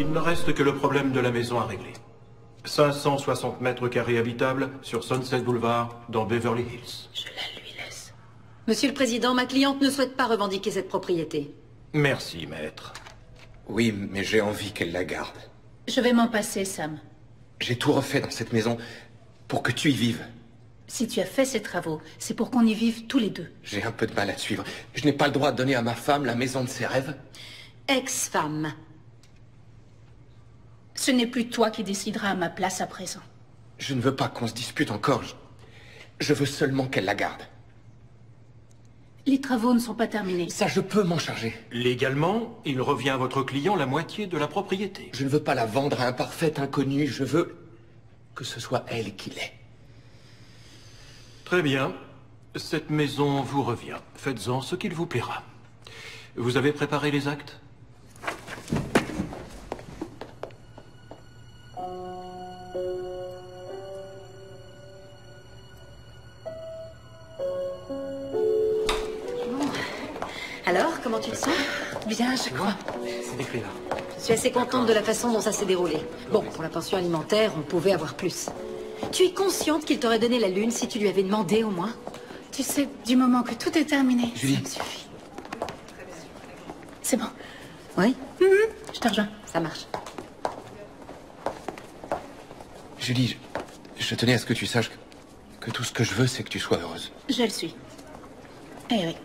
Il ne reste que le problème de la maison à régler. 560 mètres carrés habitables sur Sunset Boulevard, dans Beverly Hills. Je la lui laisse. Monsieur le Président, ma cliente ne souhaite pas revendiquer cette propriété. Merci, maître. Oui, mais j'ai envie qu'elle la garde. Je vais m'en passer, Sam. J'ai tout refait dans cette maison pour que tu y vives. Si tu as fait ces travaux, c'est pour qu'on y vive tous les deux. J'ai un peu de mal à suivre. Je n'ai pas le droit de donner à ma femme la maison de ses rêves. Ex-femme. Ce n'est plus toi qui décideras à ma place à présent. Je ne veux pas qu'on se dispute encore. Je veux seulement qu'elle la garde. Les travaux ne sont pas terminés. Ça, je peux m'en charger. Légalement, il revient à votre client la moitié de la propriété. Je ne veux pas la vendre à un parfait inconnu. Je veux que ce soit elle qui l'ait. Très bien. Cette maison vous revient. Faites-en ce qu'il vous plaira. Vous avez préparé les actes ? Alors, comment tu te sens? Bien, je crois. C'est écrit là. Je suis assez contente de la façon dont ça s'est déroulé. Bon, pour la pension alimentaire, on pouvait avoir plus. Tu es consciente qu'il t'aurait donné la lune si tu lui avais demandé au moins? Tu sais, du moment que tout est terminé, Julie. ça me suffit. C'est bon. Oui, Je te rejoins. ça marche. Julie, je tenais à ce que tu saches que tout ce que je veux, c'est que tu sois heureuse. Je le suis. Eh oui.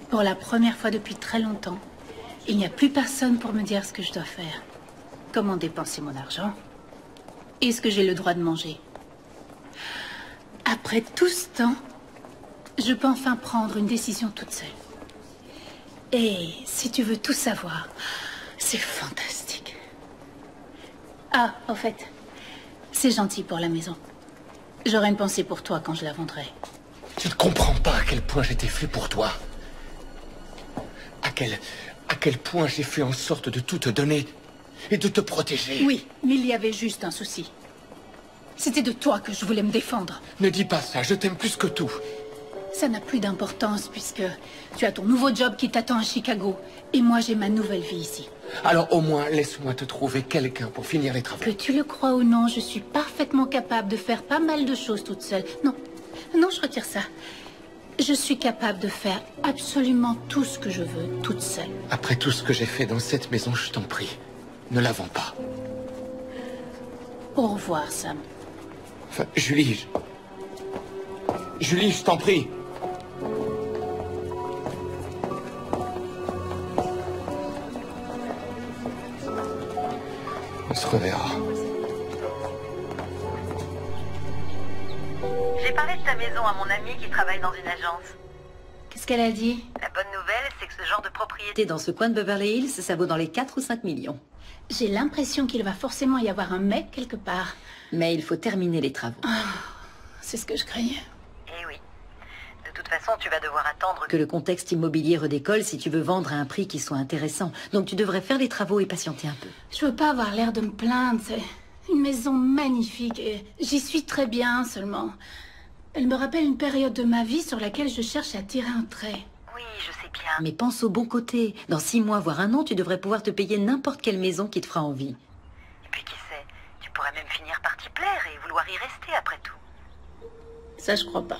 Pour la première fois depuis très longtemps, il n'y a plus personne pour me dire ce que je dois faire. Comment dépenser mon argent. Et ce que j'ai le droit de manger. Après tout ce temps, je peux enfin prendre une décision toute seule. Et si tu veux tout savoir, c'est fantastique. Ah, au fait, c'est gentil pour la maison. J'aurai une pensée pour toi quand je la vendrai. Tu ne comprends pas à quel point j'étais fait pour toi. À quel point j'ai fait en sorte de tout te donner et de te protéger. Oui, mais il y avait juste un souci. C'était de toi que je voulais me défendre. Ne dis pas ça, je t'aime plus que tout. Ça n'a plus d'importance puisque tu as ton nouveau job qui t'attend à Chicago. Et moi, j'ai ma nouvelle vie ici. Alors au moins, laisse-moi te trouver quelqu'un pour finir les travaux. Que tu le crois ou non, je suis parfaitement capable de faire pas mal de choses toute seule. Non, non, je retire ça. Je suis capable de faire absolument tout ce que je veux, toute seule. Après tout ce que j'ai fait dans cette maison, je t'en prie, ne la vends pas. Au revoir, Sam. Enfin, Julie, Julie, je t'en prie. On se reverra. J'ai parlé de ta maison à mon ami qui travaille dans une agence. Qu'est-ce qu'elle a dit? La bonne nouvelle, c'est que ce genre de propriété... Dans ce coin de Beverly Hills, ça vaut dans les 4 ou 5 millions. J'ai l'impression qu'il va forcément y avoir un mec quelque part. Mais il faut terminer les travaux. C'est ce que je craignais. Eh oui. De toute façon, tu vas devoir attendre Que le contexte immobilier redécolle si tu veux vendre à un prix qui soit intéressant. Donc tu devrais faire les travaux et patienter un peu. Je veux pas avoir l'air de me plaindre. C'est une maison magnifique et j'y suis très bien seulement. Elle me rappelle une période de ma vie sur laquelle je cherche à tirer un trait. Oui, je sais bien. Mais pense au bon côté. Dans 6 mois, voire 1 an, tu devrais pouvoir te payer n'importe quelle maison qui te fera envie. Et puis qui sait, tu pourrais même finir par t'y plaire et vouloir y rester après tout. Ça, je crois pas.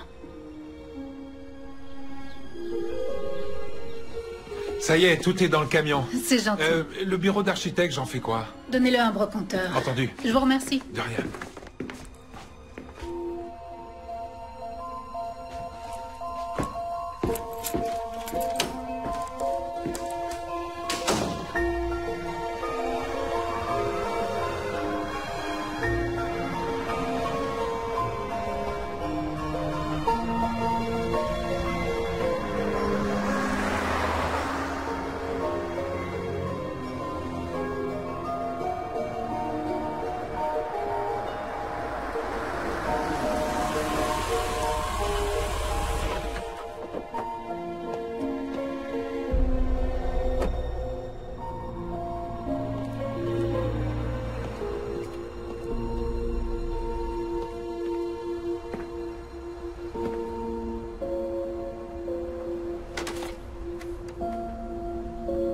Ça y est, tout est dans le camion. C'est gentil. Le bureau d'architecte, j'en fais quoi? Donnez-le à un brocanteur. Entendu. Je vous remercie. De rien.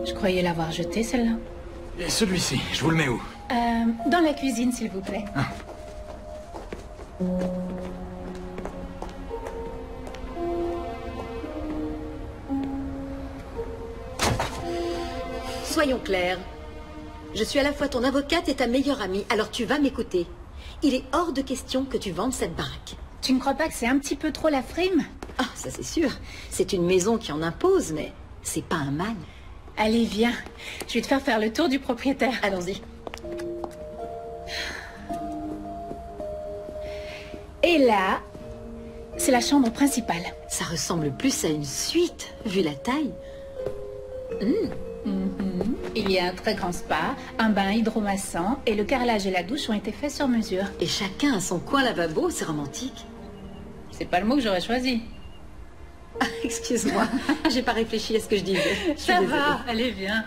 Je croyais l'avoir jetée, celle-là. Et celui-ci, je vous le mets où? Dans la cuisine, s'il vous plaît. Soyons clairs. Je suis à la fois ton avocate et ta meilleure amie, alors tu vas m'écouter. Il est hors de question que tu vendes cette baraque. Tu ne crois pas que c'est un petit peu trop la frime? Ah, ça c'est sûr. C'est une maison qui en impose, mais c'est pas un mal. Allez, viens. Je vais te faire le tour du propriétaire. Allons-y. Et là, c'est la chambre principale. Ça ressemble plus à une suite, vu la taille. Il y a un très grand spa, un bain hydromassant et le carrelage et la douche ont été faits sur mesure. Et chacun a son coin lavabo, c'est romantique. C'est pas le mot que j'aurais choisi. Ah, excuse-moi, j'ai pas réfléchi à ce que je disais. Je suis Ça désolée. va, allez, viens.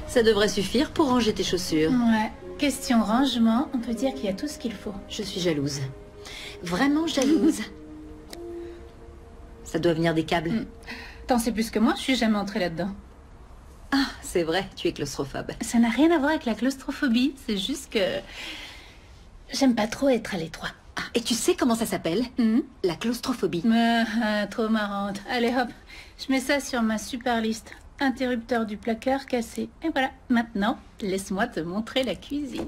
Ça devrait suffire pour ranger tes chaussures. Ouais. Question rangement, on peut dire qu'il y a tout ce qu'il faut. Je suis jalouse. Vraiment jalouse. Ça doit venir des câbles. T'en sais plus que moi, je suis jamais entrée là-dedans. Ah, c'est vrai, tu es claustrophobe. Ça n'a rien à voir avec la claustrophobie, c'est juste que... j'aime pas trop être à l'étroit. Ah, et tu sais comment ça s'appelle? La claustrophobie. Trop marrante. Allez hop, je mets ça sur ma super liste. Interrupteur du placard cassé. Et voilà, maintenant, laisse-moi te montrer la cuisine.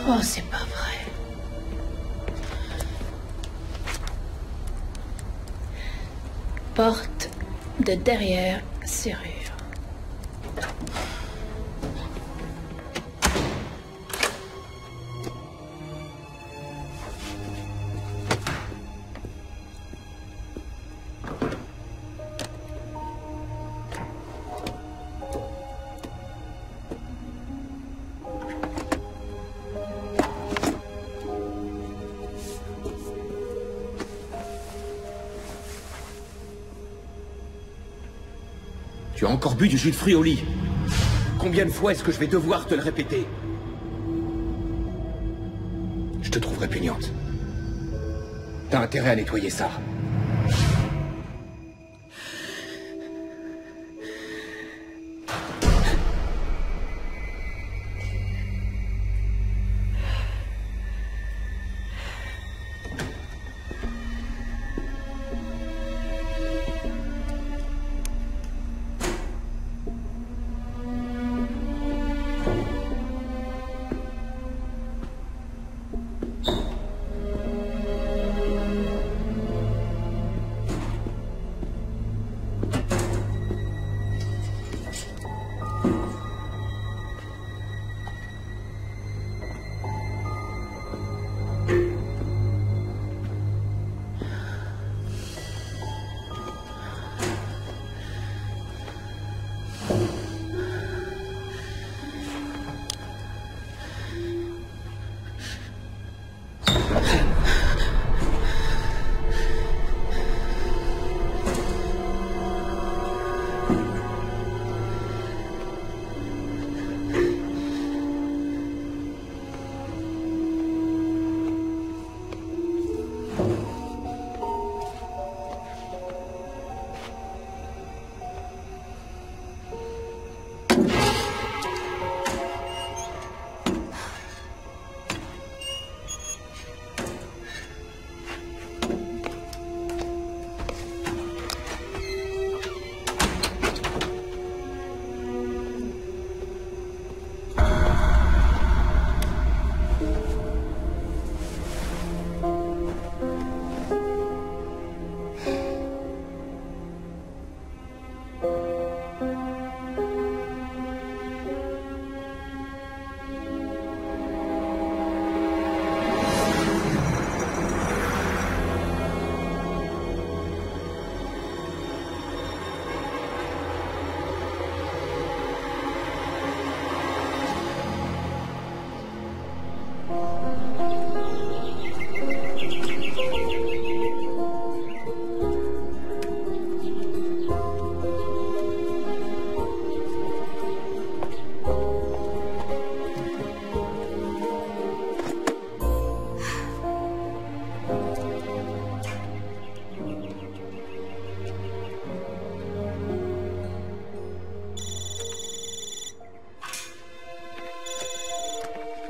Oh, c'est pas vrai. Porte de derrière, serrure. Tu as encore bu du jus de fruits au lit. Combien de fois est-ce que je vais devoir te le répéter? Je te trouve répugnante. T'as intérêt à nettoyer ça.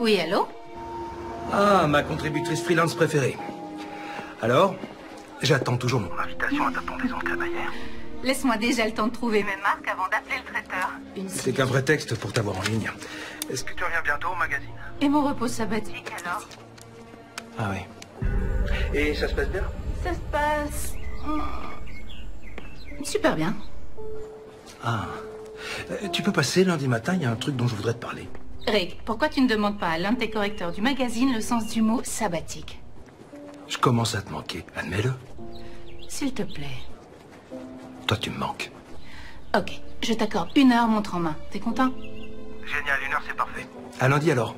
Oui, allô? Ah, ma contributrice freelance préférée. Alors, j'attends toujours mon invitation à ta pendaison de crémaillère. Laisse-moi déjà le temps de trouver mes marques avant d'appeler le traiteur. C'est qu'un prétexte pour t'avoir en ligne. Est-ce que tu reviens bientôt au magazine? Et mon repos sabbatique, alors? Ah oui. Et ça se passe bien? Ça se passe... super bien. Ah. Tu peux passer lundi matin, il y a un truc dont je voudrais te parler. Rick, pourquoi tu ne demandes pas à l'un de tes correcteurs du magazine le sens du mot sabbatique? Je commence à te manquer, admets-le. S'il te plaît. Toi, tu me manques. Ok, je t'accorde 1 heure montre en main. T'es content? Génial, 1 heure, c'est parfait. À lundi alors.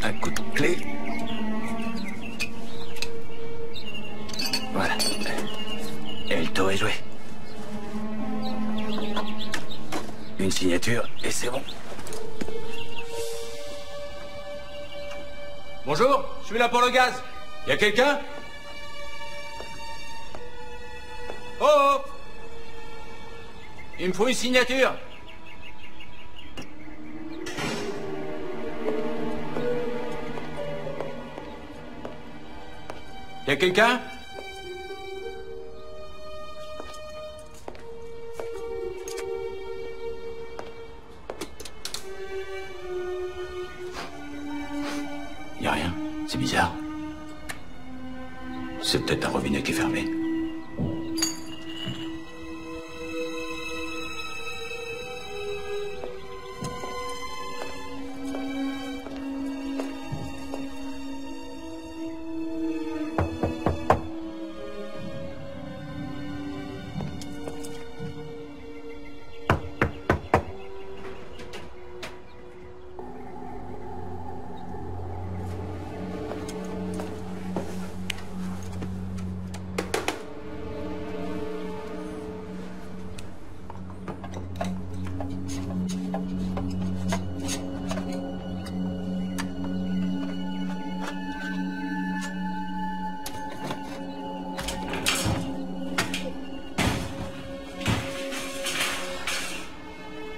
Un coup de clé. Voilà. Et le tour est joué. Une signature et c'est bon. Bonjour, je suis là pour le gaz. Y a quelqu'un? Oh, oh! Il me faut une signature. Y a quelqu'un? Y a rien. C'est bizarre. C'est peut-être un robinet qui est fermé.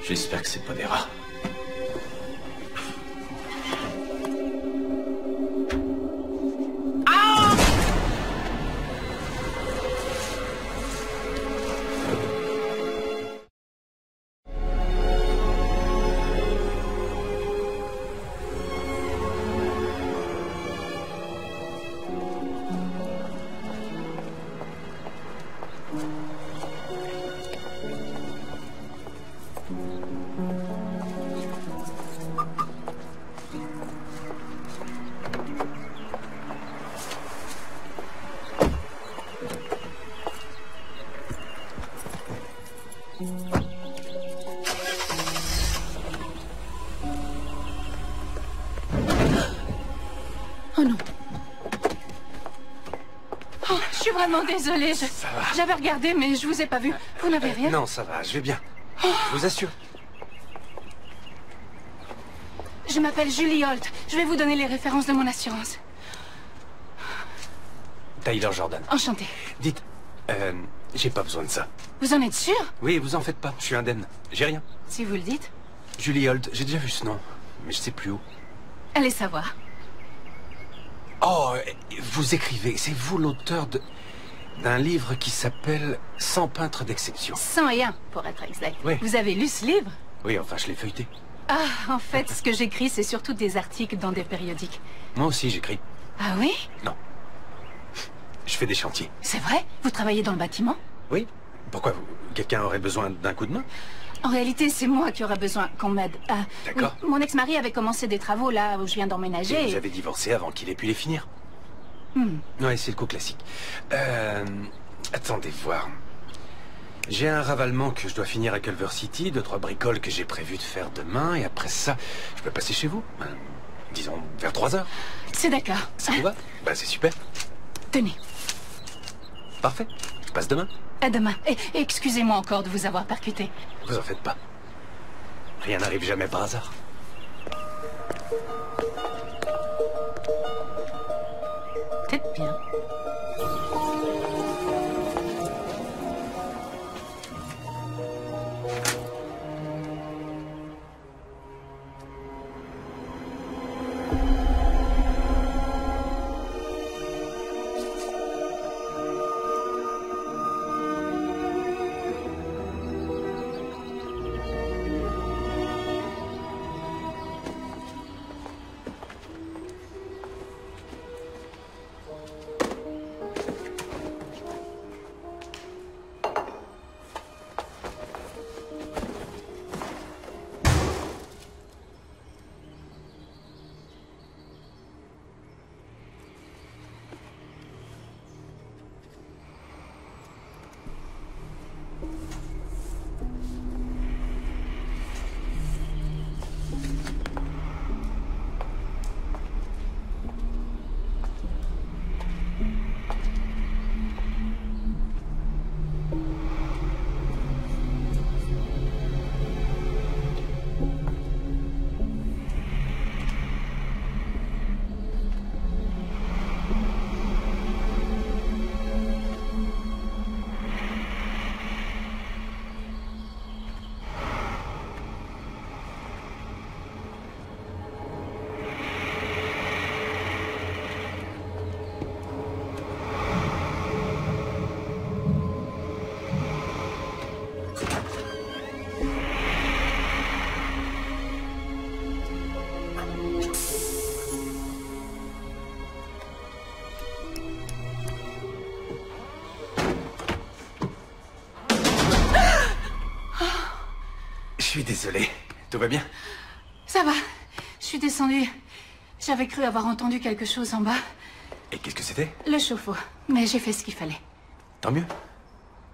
J'espère que c'est pas des rats. Oh non. Oh, je suis vraiment désolée. J'avais regardé, mais je vous ai pas vu. Vous n'avez rien? Non, ça va, je vais bien. Je vous assure. Je m'appelle Julie Holt. Je vais vous donner les références de mon assurance. Tyler Jordan. Enchantée. Dites, j'ai pas besoin de ça. Vous en êtes sûr? Oui, vous en faites pas, je suis indemne. J'ai rien. Si vous le dites. Julie Holt, j'ai déjà vu ce nom, mais je sais plus où. Allez savoir. Oh, vous écrivez, c'est vous l'auteur d'un livre qui s'appelle « 100 peintres d'exception ». 101, pour être exact. Oui. Vous avez lu ce livre? Oui, enfin, je l'ai feuilleté. Ah, en fait, ce que j'écris, c'est surtout des articles dans des périodiques. Moi aussi, j'écris. Ah oui? Non. Je fais des chantiers. C'est vrai? Vous travaillez dans le bâtiment? Oui. Pourquoi quelqu'un aurait besoin d'un coup de main? En réalité, c'est moi qui aurais besoin qu'on m'aide. D'accord. Oui, mon ex-mari avait commencé des travaux là où je viens d'emménager. Et vous avez divorcé avant qu'il ait pu les finir. Ouais, c'est le coup classique. Attendez voir. J'ai un ravalement que je dois finir à Culver City, 2-3 bricoles que j'ai prévu de faire demain, et après ça, je peux passer chez vous. Disons, vers 3 heures. C'est d'accord. Ça vous va? Bah, c'est super. Tenez, Parfait. Je passe demain. à demain. Et excusez-moi encore de vous avoir percuté. Vous en faites pas. Rien n'arrive jamais par hasard. Peut-être bien. Je suis désolé. Tout va bien? Ça va. Je suis descendue. J'avais cru avoir entendu quelque chose en bas. Et qu'est-ce que c'était? Le chauffe-eau. Mais j'ai fait ce qu'il fallait. Tant mieux.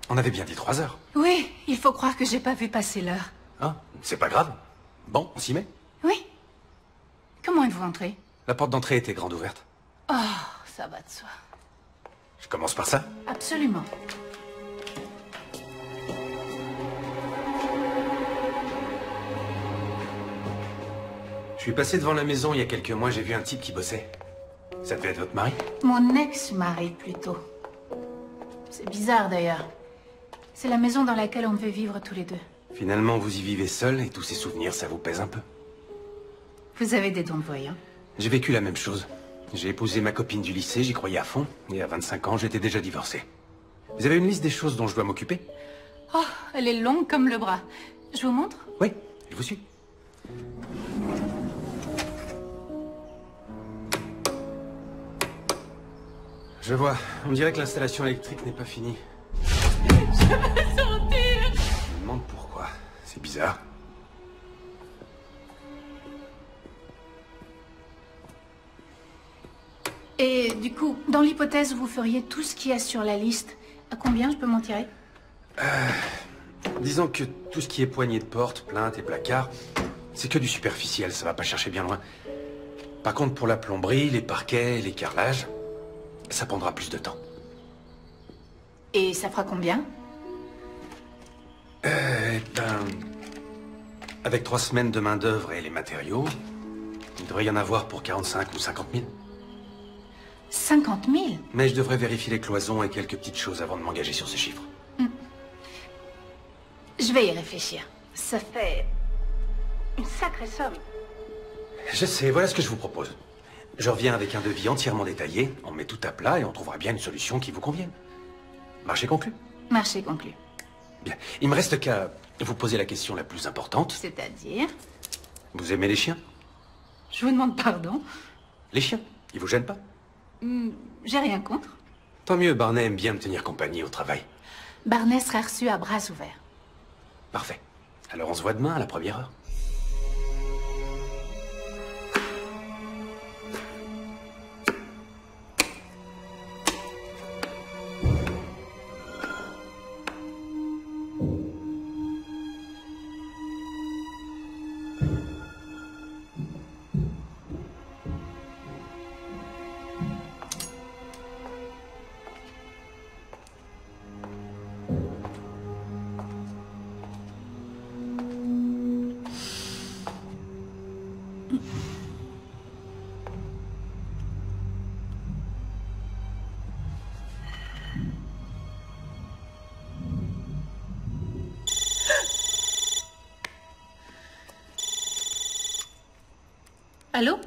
On avait bien dit 3 heures. Oui, il faut croire que j'ai pas vu passer l'heure. Ah, c'est pas grave. Bon, on s'y met. Oui. Comment êtes-vous entré? La porte d'entrée était grande ouverte. Oh, ça va de soi. Je commence par ça? Absolument. Je suis passé devant la maison il y a quelques mois, j'ai vu un type qui bossait. Ça devait être votre mari? Mon ex-mari, plutôt. C'est bizarre, d'ailleurs. C'est la maison dans laquelle on devait vivre tous les deux. Finalement, vous y vivez seul et tous ces souvenirs, ça vous pèse un peu. Vous avez des dons de voyant. J'ai vécu la même chose. J'ai épousé ma copine du lycée, j'y croyais à fond, et à 25 ans, j'étais déjà divorcé. Vous avez une liste des choses dont je dois m'occuper? Oh, elle est longue comme le bras. Je vous montre? Oui, je vous suis. Je vois. On dirait que l'installation électrique n'est pas finie. Je vais sortir. Je me demande pourquoi. C'est bizarre. Et du coup, dans l'hypothèse où vous feriez tout ce qu'il y a sur la liste, à combien je peux m'en tirer? Disons que tout ce qui est poignée de porte, plainte et placard, c'est que du superficiel, ça va pas chercher bien loin. Par contre, pour la plomberie, les parquets, les carrelages, ça prendra plus de temps. Et ça fera combien? Avec 3 semaines de main-d'œuvre et les matériaux, il devrait y en avoir pour 45 ou 50 000. 50 000? Mais je devrais vérifier les cloisons et quelques petites choses avant de m'engager sur ce chiffre. Je vais y réfléchir. Ça fait une sacrée somme. Je sais, voilà ce que je vous propose. Je reviens avec un devis entièrement détaillé, on met tout à plat et on trouvera bien une solution qui vous convienne. Marché conclu? Marché conclu. Bien. Il me reste qu'à vous poser la question la plus importante. C'est-à-dire? Vous aimez les chiens? Je vous demande pardon. Les chiens, ils vous gênent pas? J'ai rien contre. Tant mieux, Barney aime bien me tenir compagnie au travail. Barney sera reçu à bras ouverts. Parfait. Alors on se voit demain à la première heure. Allô?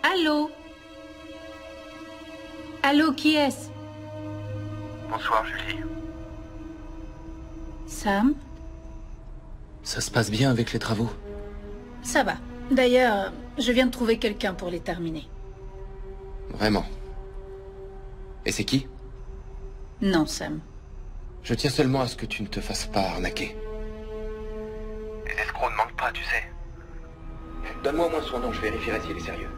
Allô? Allô, qui est-ce? Bonsoir, Julie. Sam? Ça se passe bien avec les travaux? Ça va. D'ailleurs, je viens de trouver quelqu'un pour les terminer. Vraiment? Et c'est qui? Non, Sam. Je tiens seulement à ce que tu ne te fasses pas arnaquer. Les escrocs ne manquent pas, tu sais. Donne-moi au moins son nom, je vérifierai s'il est sérieux.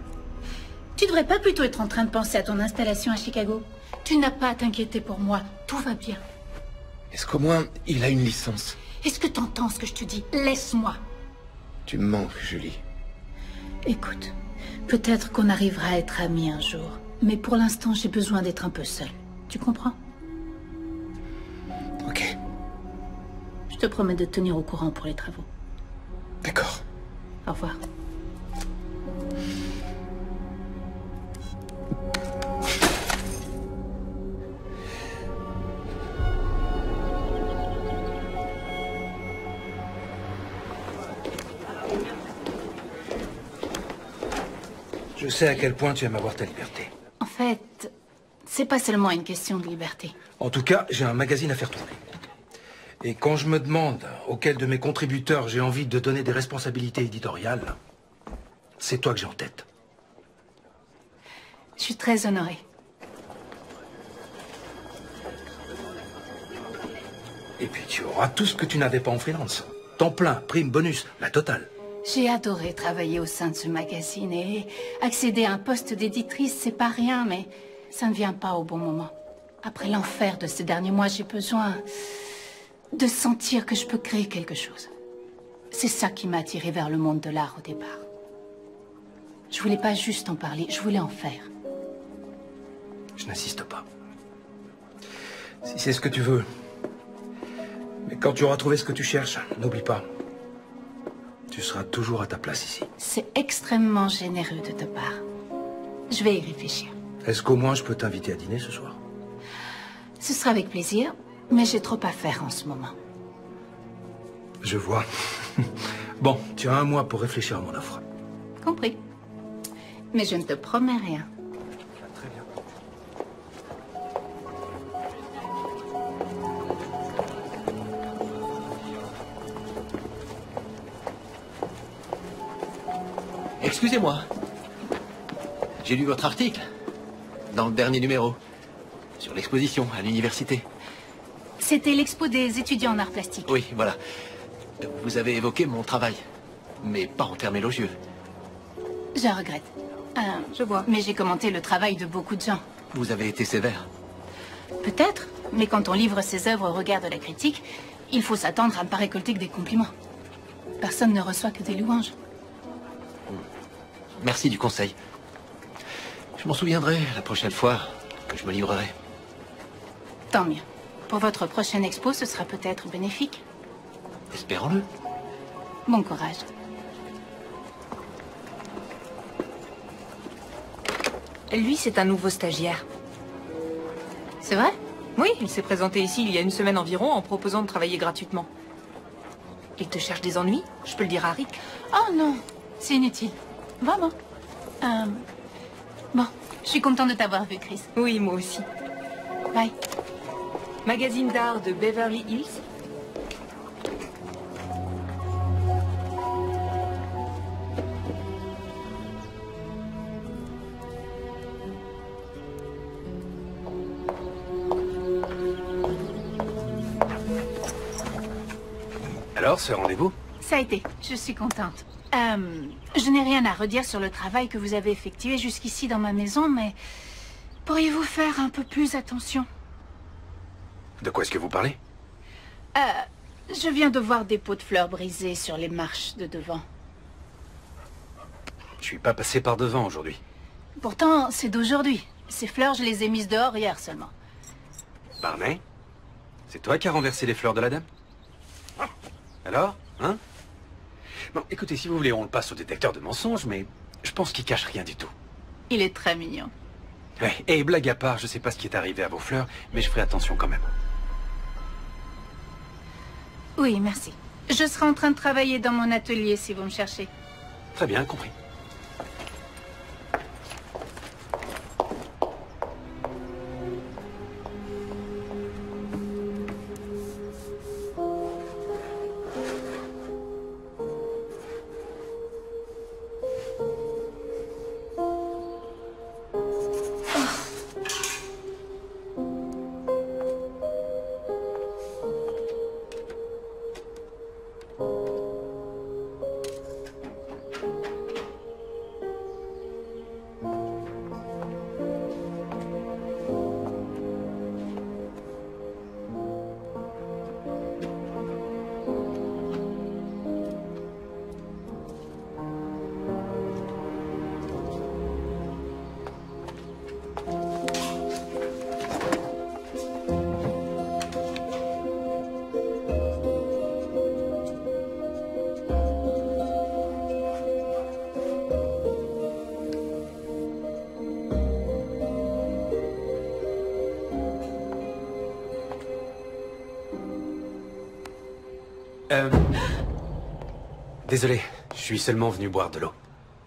Tu devrais pas plutôt être en train de penser à ton installation à Chicago? Tu n'as pas à t'inquiéter pour moi. Tout va bien. Est-ce qu'au moins, il a une licence? Est-ce que t'entends ce que je te dis? Laisse-moi. Tu me manques, Julie. Écoute, peut-être qu'on arrivera à être amis un jour. Mais pour l'instant, j'ai besoin d'être un peu seule. Tu comprends? Ok. Je te promets de te tenir au courant pour les travaux. D'accord. Au revoir. Je sais à quel point tu aimes avoir ta liberté. En fait, c'est pas seulement une question de liberté. En tout cas, j'ai un magazine à faire tourner. Et quand je me demande auquel de mes contributeurs j'ai envie de donner des responsabilités éditoriales, c'est toi que j'ai en tête. Je suis très honorée. Et puis tu auras tout ce que tu n'avais pas en freelance. Temps plein, prime, bonus, la totale. J'ai adoré travailler au sein de ce magazine et accéder à un poste d'éditrice, c'est pas rien, mais ça ne vient pas au bon moment. Après l'enfer de ces derniers mois, j'ai besoin de sentir que je peux créer quelque chose. C'est ça qui m'a attirée vers le monde de l'art au départ. Je voulais pas juste en parler, je voulais en faire. Je n'insiste pas. Si c'est ce que tu veux. Mais quand tu auras trouvé ce que tu cherches, n'oublie pas. Tu seras toujours à ta place ici. C'est extrêmement généreux de ta part. Je vais y réfléchir. Est-ce qu'au moins je peux t'inviter à dîner ce soir? Ce sera avec plaisir, mais j'ai trop à faire en ce moment. Je vois. Bon, tu as un mois pour réfléchir à mon offre. Compris. Mais je ne te promets rien. Très bien. Excusez-moi. J'ai lu votre article. Dans le dernier numéro. Sur l'exposition à l'université. C'était l'expo des étudiants en arts plastiques. Oui, voilà. Vous avez évoqué mon travail. Mais pas en termes élogieux. Je regrette. Je vois. Mais j'ai commenté le travail de beaucoup de gens. Vous avez été sévère. Peut-être, mais quand on livre ses œuvres au regard de la critique, il faut s'attendre à ne pas récolter que des compliments. Personne ne reçoit que des louanges. Merci du conseil. Je m'en souviendrai la prochaine fois que je me livrerai. Tant mieux. Pour votre prochaine expo, ce sera peut-être bénéfique. Espérons-le. Bon courage. Lui, c'est un nouveau stagiaire. C'est vrai? Oui, il s'est présenté ici il y a une semaine environ en proposant de travailler gratuitement. Il te cherche des ennuis? Je peux le dire à Rick. Oh non, c'est inutile. Vraiment. Bon, je suis contente de t'avoir vu, Chris. Oui, moi aussi. Bye. Magazine d'art de Beverly Hills. Alors, ce rendez-vous? Ça a été, je suis contente. Je n'ai rien à redire sur le travail que vous avez effectué jusqu'ici dans ma maison, mais pourriez-vous faire un peu plus attention? De quoi est-ce que vous parlez? Je viens de voir des pots de fleurs brisés sur les marches de devant. Je suis pas passé par devant aujourd'hui. Pourtant, c'est d'aujourd'hui. Ces fleurs, je les ai mises dehors hier seulement. Barney? C'est toi qui as renversé les fleurs de la dame? Alors? Hein? Bon, écoutez, si vous voulez, on le passe au détecteur de mensonges, mais je pense qu'il cache rien du tout. Il est très mignon. Ouais, et blague à part, je sais pas ce qui est arrivé à vos fleurs, mais je ferai attention quand même. Oui, merci. Je serai en train de travailler dans mon atelier si vous me cherchez. Très bien, compris. Désolé, je suis seulement venu boire de l'eau.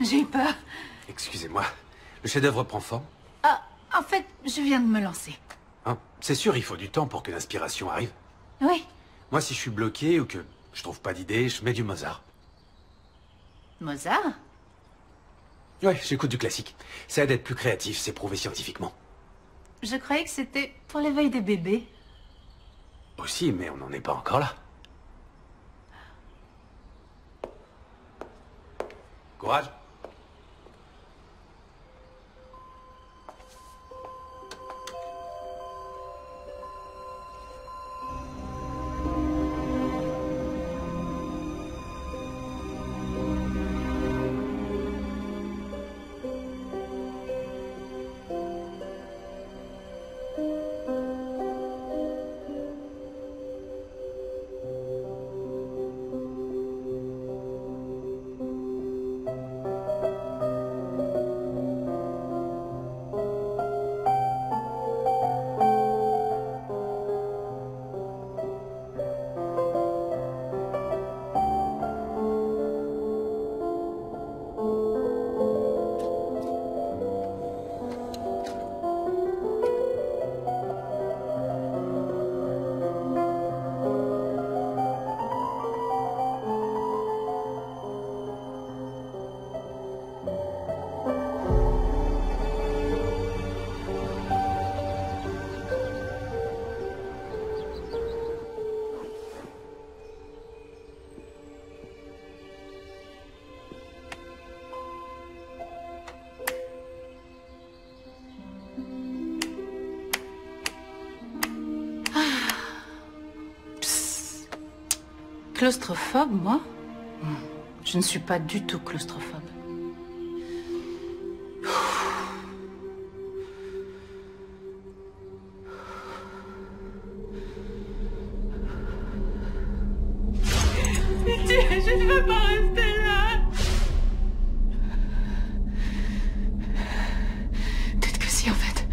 J'ai eu peur. Excusez-moi. Le chef-d'œuvre prend forme? Ah, en fait, je viens de me lancer. Hein? C'est sûr, il faut du temps pour que l'inspiration arrive. Oui. Moi, si je suis bloqué ou que je trouve pas d'idée, je mets du Mozart. Mozart? Ouais, j'écoute du classique. Ça aide à être plus créatif, c'est prouvé scientifiquement. Je croyais que c'était pour l'éveil des bébés. Aussi, mais on n'en est pas encore là. Courage. Claustrophobe, moi? Je ne suis pas du tout claustrophobe. Pitié, je ne veux pas rester là. Peut-être que si, en fait.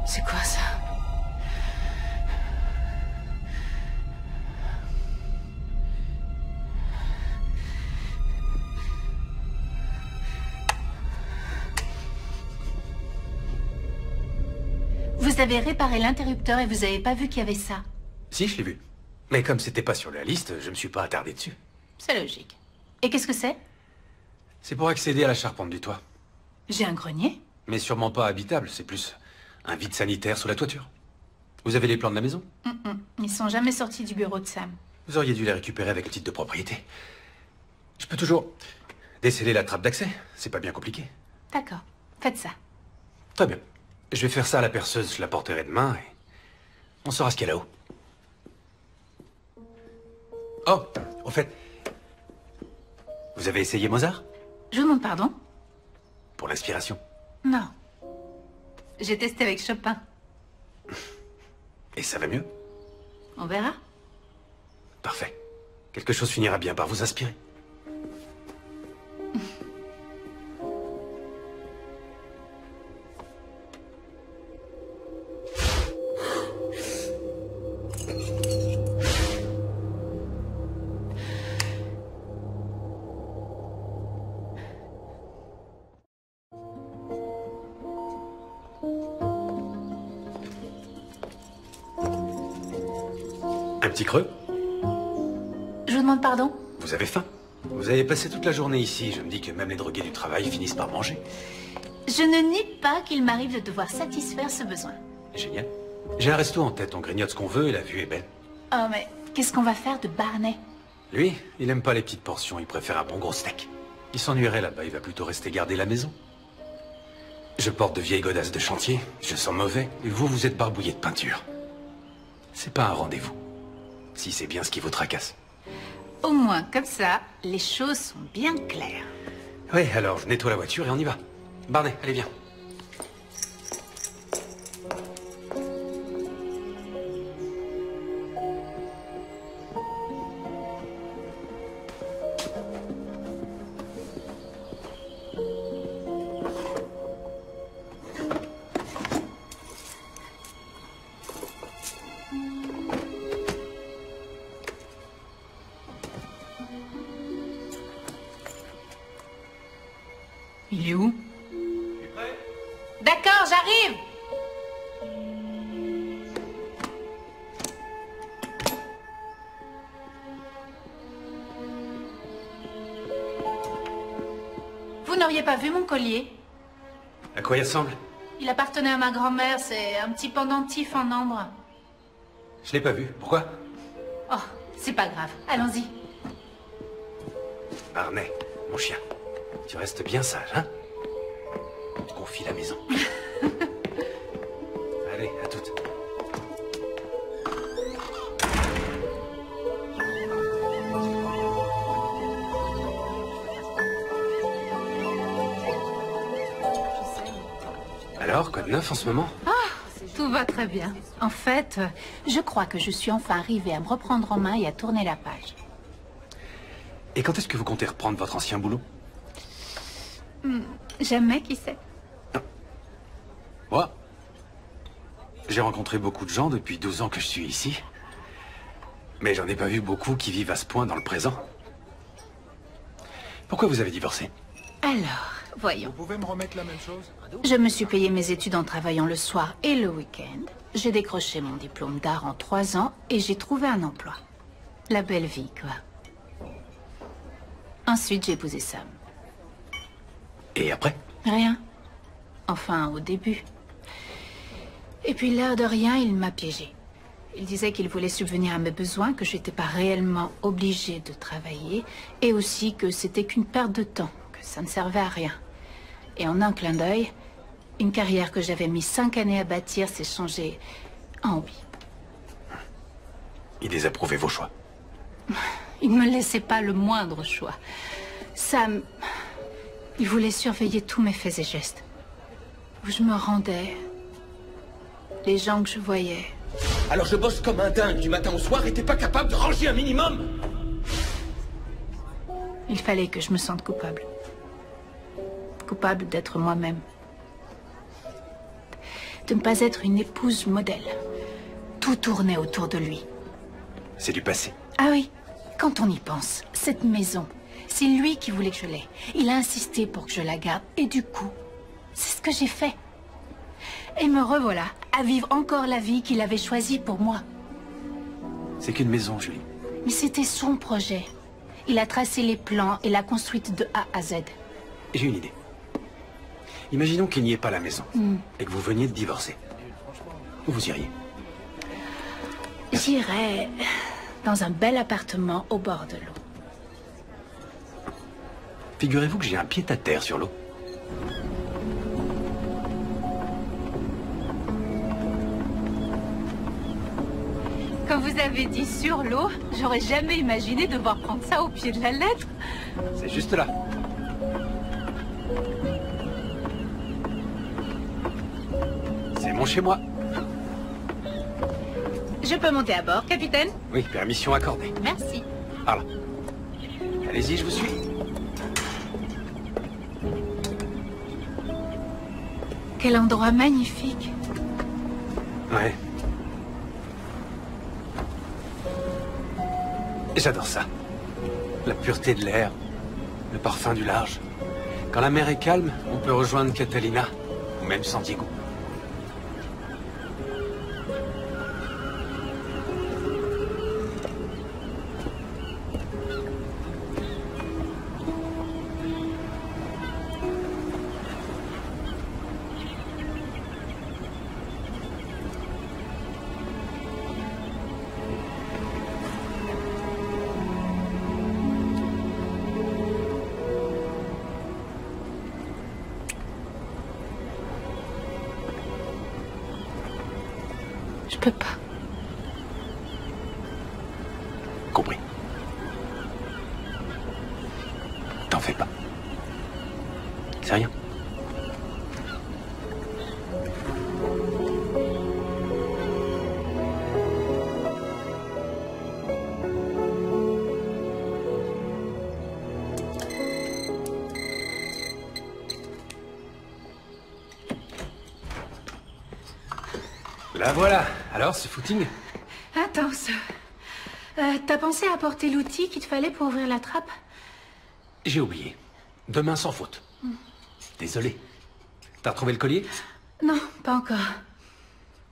C'est quoi ça? Vous avez réparé l'interrupteur et vous avez pas vu qu'il y avait ça? Si, je l'ai vu. Mais comme c'était pas sur la liste, je me suis pas attardé dessus. C'est logique. Et qu'est-ce que c'est? C'est pour accéder à la charpente du toit. J'ai un grenier? Mais sûrement pas habitable, c'est plus un vide sanitaire sous la toiture. Vous avez les plans de la maison? Ils sont jamais sortis du bureau de Sam. Vous auriez dû les récupérer avec le titre de propriété. Je peux toujours déceler la trappe d'accès, c'est pas bien compliqué. D'accord, faites ça. Très bien. Je vais faire ça à la perceuse, je la porterai demain et on saura ce qu'il y a là-haut. Oh, au fait, vous avez essayé Mozart? Je vous demande pardon? Pour l'inspiration. Non. J'ai testé avec Chopin. Et ça va mieux? On verra. Parfait. Quelque chose finira bien par vous inspirer. Un petit creux? Je vous demande pardon? Vous avez faim? Vous avez passé toute la journée ici. Je me dis que même les drogués du travail finissent par manger. Je ne nie pas qu'il m'arrive de devoir satisfaire ce besoin. Génial. J'ai un resto en tête. On grignote ce qu'on veut et la vue est belle. Oh, mais qu'est-ce qu'on va faire de Barney? Lui, il aime pas les petites portions. Il préfère un bon gros steak. Il s'ennuierait là-bas. Il va plutôt rester garder la maison. Je porte de vieilles godasses de chantier. Je sens mauvais. Et vous, vous êtes barbouillé de peinture. C'est pas un rendez-vous. Si c'est bien ce qui vous tracasse. Au moins, comme ça, les choses sont bien claires. Oui, alors je nettoie la voiture et on y va. Barney, allez, viens. Il est où? D'accord, j'arrive. Vous n'auriez pas vu mon collier? À quoi il ressemble? Il appartenait à ma grand-mère, c'est un petit pendentif en ambre. Je l'ai pas vu. Pourquoi? Oh, c'est pas grave, allons-y. Barney, mon chien. Tu restes bien sage, hein? Je confie la maison. Allez, à toutes. Alors, quoi de neuf en ce moment? Ah, tout va très bien. En fait, je crois que je suis enfin arrivée à me reprendre en main et à tourner la page. Et quand est-ce que vous comptez reprendre votre ancien boulot? Jamais, qui sait? Moi, j'ai rencontré beaucoup de gens depuis 12 ans que je suis ici. Mais j'en ai pas vu beaucoup qui vivent à ce point dans le présent. Pourquoi vous avez divorcé? Alors, voyons. Vous pouvez me remettre la même chose? Je me suis payé mes études en travaillant le soir et le week-end. J'ai décroché mon diplôme d'art en 3 ans et j'ai trouvé un emploi. La belle vie, quoi. Ensuite, j'ai épousé Sam. Et après? Rien. Enfin, au début. Et puis, l'air de rien, il m'a piégée. Il disait qu'il voulait subvenir à mes besoins, que je n'étais pas réellement obligée de travailler, et aussi que c'était qu'une perte de temps, que ça ne servait à rien. Et en un clin d'œil, une carrière que j'avais mis 5 années à bâtir s'est changée en hobby. Il désapprouvait vos choix. Il ne me laissait pas le moindre choix. Sam, il voulait surveiller tous mes faits et gestes. Où je me rendais, les gens que je voyais. Alors je bosse comme un dingue du matin au soir et t'es pas capable de ranger un minimum? Il fallait que je me sente coupable. Coupable d'être moi-même. De ne pas être une épouse modèle. Tout tournait autour de lui. C'est du passé. Ah oui, quand on y pense, cette maison, c'est lui qui voulait que je l'aie. Il a insisté pour que je la garde, et du coup, c'est ce que j'ai fait. Et me revoilà à vivre encore la vie qu'il avait choisie pour moi. C'est qu'une maison, Julie. Mais c'était son projet. Il a tracé les plans et l'a construite de A à Z. J'ai une idée. Imaginons qu'il n'y ait pas la maison, et que vous veniez de divorcer. Où vous iriez? J'irais dans un bel appartement au bord de l'eau. Figurez-vous que j'ai un pied-à-terre sur l'eau. Quand vous avez dit sur l'eau, j'aurais jamais imaginé devoir prendre ça au pied de la lettre. C'est juste là. C'est mon chez-moi. Je peux monter à bord, capitaine? Oui, permission accordée. Merci. Voilà. Allez-y, je vous suis. Quel endroit magnifique. Ouais. J'adore ça. La pureté de l'air, le parfum du large. Quand la mer est calme, on peut rejoindre Catalina, ou même San Diego. Je peux pas. Compris. T'en fais pas. C'est rien. La voilà. Alors, ce footing? Attends, ça. T'as pensé à apporter l'outil qu'il te fallait pour ouvrir la trappe? J'ai oublié. Demain sans faute. Désolé. T'as retrouvé le collier? Non, pas encore.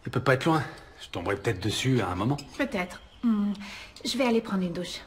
Il peut pas être loin. Je tomberai peut-être dessus à un moment. Peut-être. Je vais aller prendre une douche.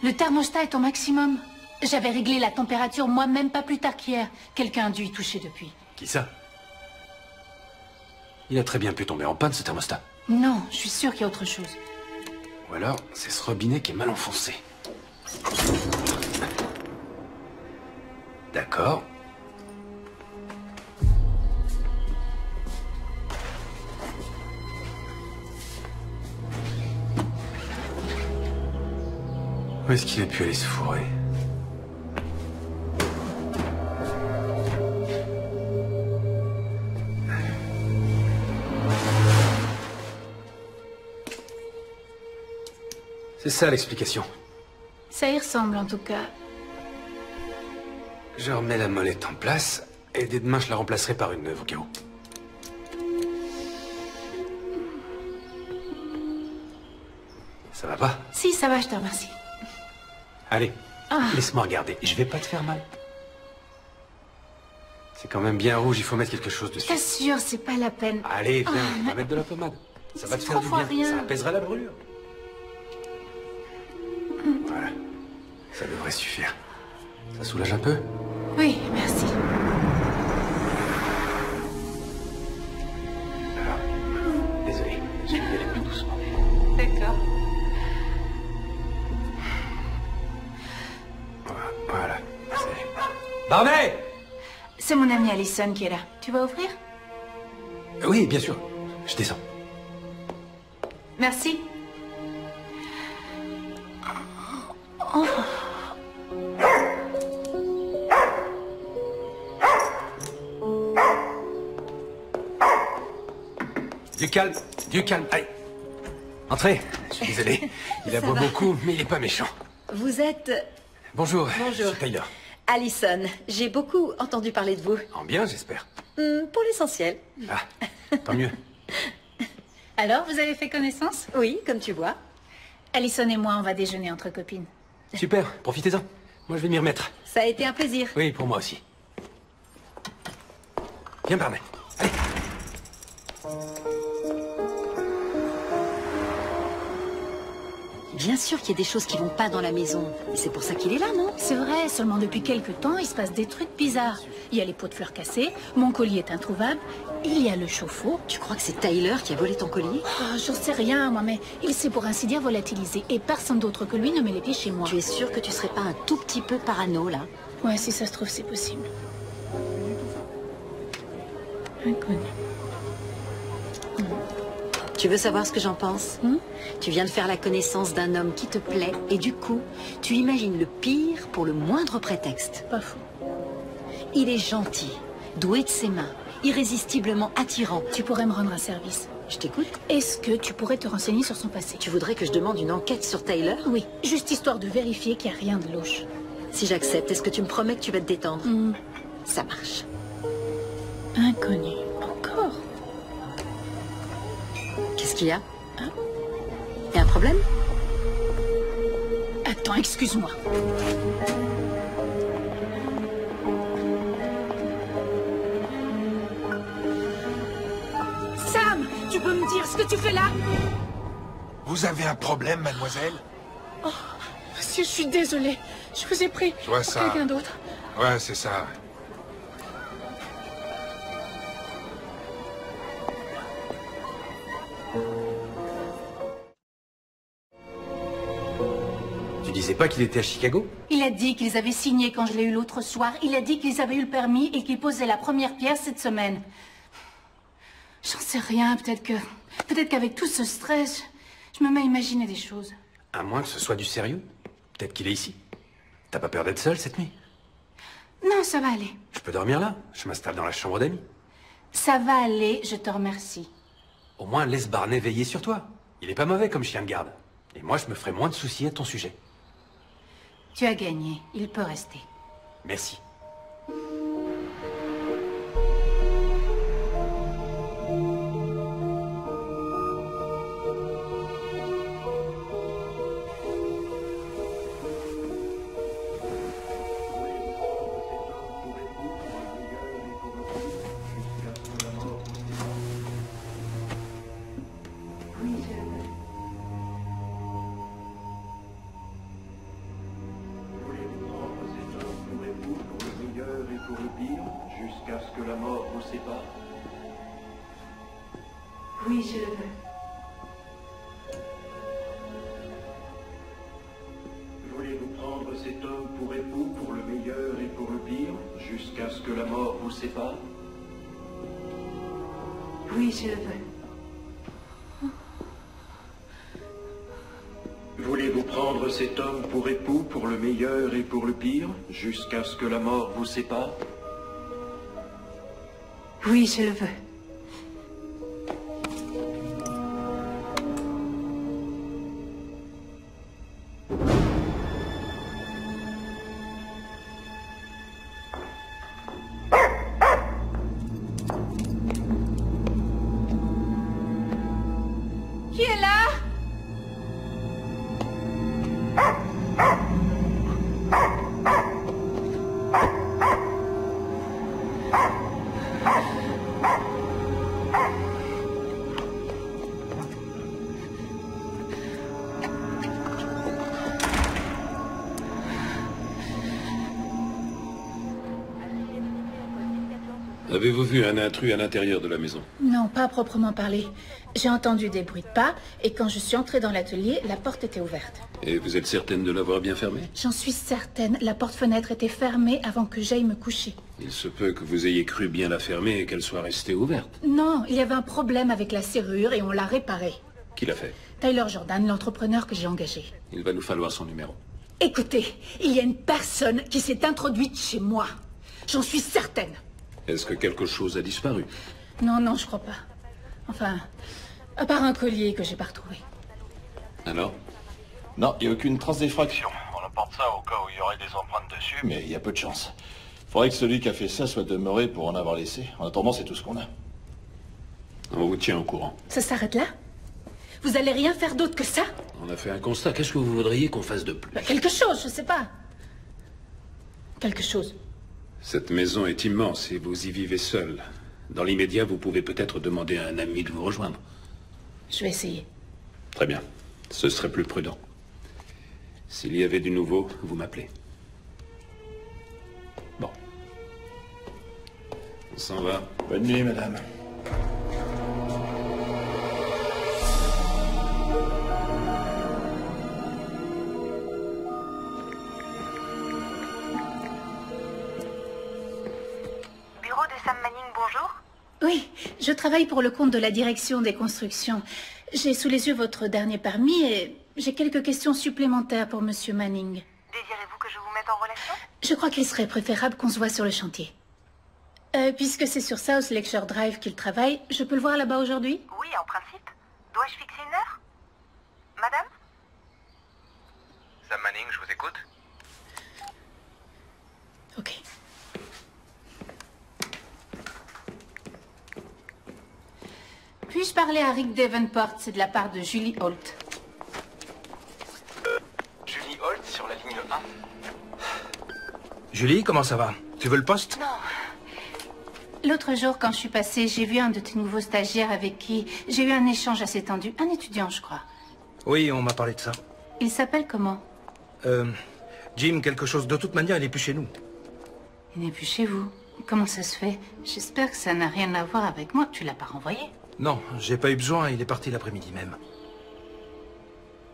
Le thermostat est au maximum. J'avais réglé la température moi-même pas plus tard qu'hier. Quelqu'un a dû y toucher depuis. Qui ça? Il a très bien pu tomber en panne, ce thermostat. Non, je suis sûre qu'il y a autre chose. Ou alors, c'est ce robinet qui est mal enfoncé. D'accord. Où est-ce qu'il a pu aller se fourrer? C'est ça l'explication. Ça y ressemble en tout cas. Je remets la molette en place, et dès demain je la remplacerai par une neuve au cas où. Ça va pas? Si, ça va, je te remercie. Allez, laisse-moi regarder. Je vais pas te faire mal. C'est quand même bien rouge, il faut mettre quelque chose dessus. T'assure, c'est pas la peine. Allez, viens, on va mettre de la pommade. Ça va te faire du bien, rien. Ça apaisera la brûlure. Voilà, ça devrait suffire. Ça soulage un peu? Oui, merci. Alors, désolé, je vais y aller plus doucement. D'accord. Voilà, c'est... Barney! C'est mon amie Allison qui est là. Tu vas ouvrir? Oui, bien sûr. Je descends. Merci. Oh. Du calme, du calme. Allez. Entrez. Je suis désolé. Il aboie beaucoup, mais il est pas méchant. Vous êtes... Bonjour. Bonjour. Je suis Tyler. Allison. J'ai beaucoup entendu parler de vous. En bien, j'espère. Pour l'essentiel. Ah, tant mieux. Alors, vous avez fait connaissance? Oui, comme tu vois. Allison et moi, on va déjeuner entre copines. Super, profitez-en. Moi, je vais m'y remettre. Ça a été un plaisir. Oui, pour moi aussi. Viens, Barney. Allez. Bien sûr qu'il y a des choses qui vont pas dans la maison. Et c'est pour ça qu'il est là, non? C'est vrai, seulement depuis quelques temps, il se passe des trucs bizarres. Il y a les pots de fleurs cassés, mon collier est introuvable, il y a le chauffe-eau. Tu crois que c'est Tyler qui a volé ton collier? Oh, j'en sais rien, moi, mais il s'est pour ainsi dire volatilisé. Et personne d'autre que lui ne met les pieds chez moi. Tu es sûr que tu serais pas un tout petit peu parano, là? Ouais, si ça se trouve, c'est possible. Inconnu. Tu veux savoir ce que j'en pense? Tu viens de faire la connaissance d'un homme qui te plaît et du coup, tu imagines le pire pour le moindre prétexte. Pas fou. Il est gentil, doué de ses mains, irrésistiblement attirant. Tu pourrais me rendre un service. Je t'écoute. Est-ce que tu pourrais te renseigner sur son passé? Tu voudrais que je demande une enquête sur Tyler? Oui, juste histoire de vérifier qu'il n'y a rien de louche. Si j'accepte, est-ce que tu me promets que tu vas te détendre? Ça marche. Inconnu. Encore? Qu'est-ce qu'il y a? Y a un problème? Attends, excuse-moi. Sam, tu peux me dire ce que tu fais là? Vous avez un problème, mademoiselle? Oh, monsieur, je suis désolée. Je vous ai pris Je vois pour ça. quelqu'un d'autre. Ouais, c'est ça. Tu disais pas qu'il était à Chicago? Il a dit qu'ils avaient signé quand je l'ai eu l'autre soir. Il a dit qu'ils avaient eu le permis et qu'ils posaient la première pierre cette semaine. J'en sais rien, peut-être qu'avec tout ce stress, je me mets à imaginer des choses. À moins que ce soit du sérieux. Peut-être qu'il est ici. T'as pas peur d'être seul cette nuit? Non, ça va aller. Je peux dormir là. Je m'installe dans la chambre d'amis. Ça va aller, je te remercie. Au moins, laisse Barney veiller sur toi. Il est pas mauvais comme chien de garde. Et moi, je me ferai moins de soucis à ton sujet. Tu as gagné, il peut rester. Merci. Jusqu'à ce que la mort vous sépare. Oui, je le veux. Voulez-vous prendre cet homme pour époux, pour le meilleur et pour le pire, jusqu'à ce que la mort vous sépare? Oui, je le veux. Voulez-vous prendre cet homme pour époux, pour le meilleur et pour le pire, jusqu'à ce que la mort vous sépare? Oui, je le veux. Qui est là? Avez-vous vu un intrus à l'intérieur de la maison? Non, pas à proprement parler. J'ai entendu des bruits de pas, et quand je suis entrée dans l'atelier, la porte était ouverte. Et vous êtes certaine de l'avoir bien fermée? J'en suis certaine, la porte-fenêtre était fermée avant que j'aille me coucher. Il se peut que vous ayez cru bien la fermer et qu'elle soit restée ouverte. Non, il y avait un problème avec la serrure et on l'a réparée. Qui l'a fait? Tyler Jordan, l'entrepreneur que j'ai engagé. Il va nous falloir son numéro. Écoutez, il y a une personne qui s'est introduite chez moi. J'en suis certaine. Est-ce que quelque chose a disparu? Non, non, je crois pas. Enfin, à part un collier que j'ai pas retrouvé. Alors? Non, il n'y a aucune trace d'effraction. On emporte ça au cas où il y aurait des empreintes dessus, mais il y a peu de chance. Faudrait que celui qui a fait ça soit demeuré pour en avoir laissé. En attendant, c'est tout ce qu'on a. On vous tient au courant. Ça s'arrête là? Vous allez rien faire d'autre que ça? On a fait un constat. Qu'est-ce que vous voudriez qu'on fasse de plus? Bah, quelque chose, je sais pas. Quelque chose. Cette maison est immense et vous y vivez seul. Dans l'immédiat, vous pouvez peut-être demander à un ami de vous rejoindre. Je vais essayer. Très bien. Ce serait plus prudent. S'il y avait du nouveau, vous m'appelez. Bon. On s'en va. Bonne nuit, madame. Bureau de Sam Manning, bonjour. Oui, je travaille pour le compte de la direction des constructions. J'ai sous les yeux votre dernier permis et j'ai quelques questions supplémentaires pour Monsieur Manning. Désirez-vous que je vous mette en relation? Je crois qu'il serait préférable qu'on se voit sur le chantier. Puisque c'est sur South Lakeshore Drive qu'il travaille, je peux le voir là-bas aujourd'hui? Oui, en principe. Dois-je fixer une heure? Madame? Sam Manning, je vous écoute. Ok. Puis-je parler à Rick Davenport? C'est de la part de Julie Holt. Julie Holt sur la ligne 1. Julie, comment ça va? Tu veux le poste? Non. L'autre jour, quand je suis passée, j'ai vu un de tes nouveaux stagiaires avec qui j'ai eu un échange assez tendu. Un étudiant, je crois. Oui, on m'a parlé de ça. Il s'appelle comment? Jim, quelque chose. De toute manière, il est plus chez nous. Il n'est plus chez vous. Comment ça se fait? J'espère que ça n'a rien à voir avec moi. Tu l'as pas renvoyé? Non, j'ai pas eu besoin. Il est parti l'après-midi même.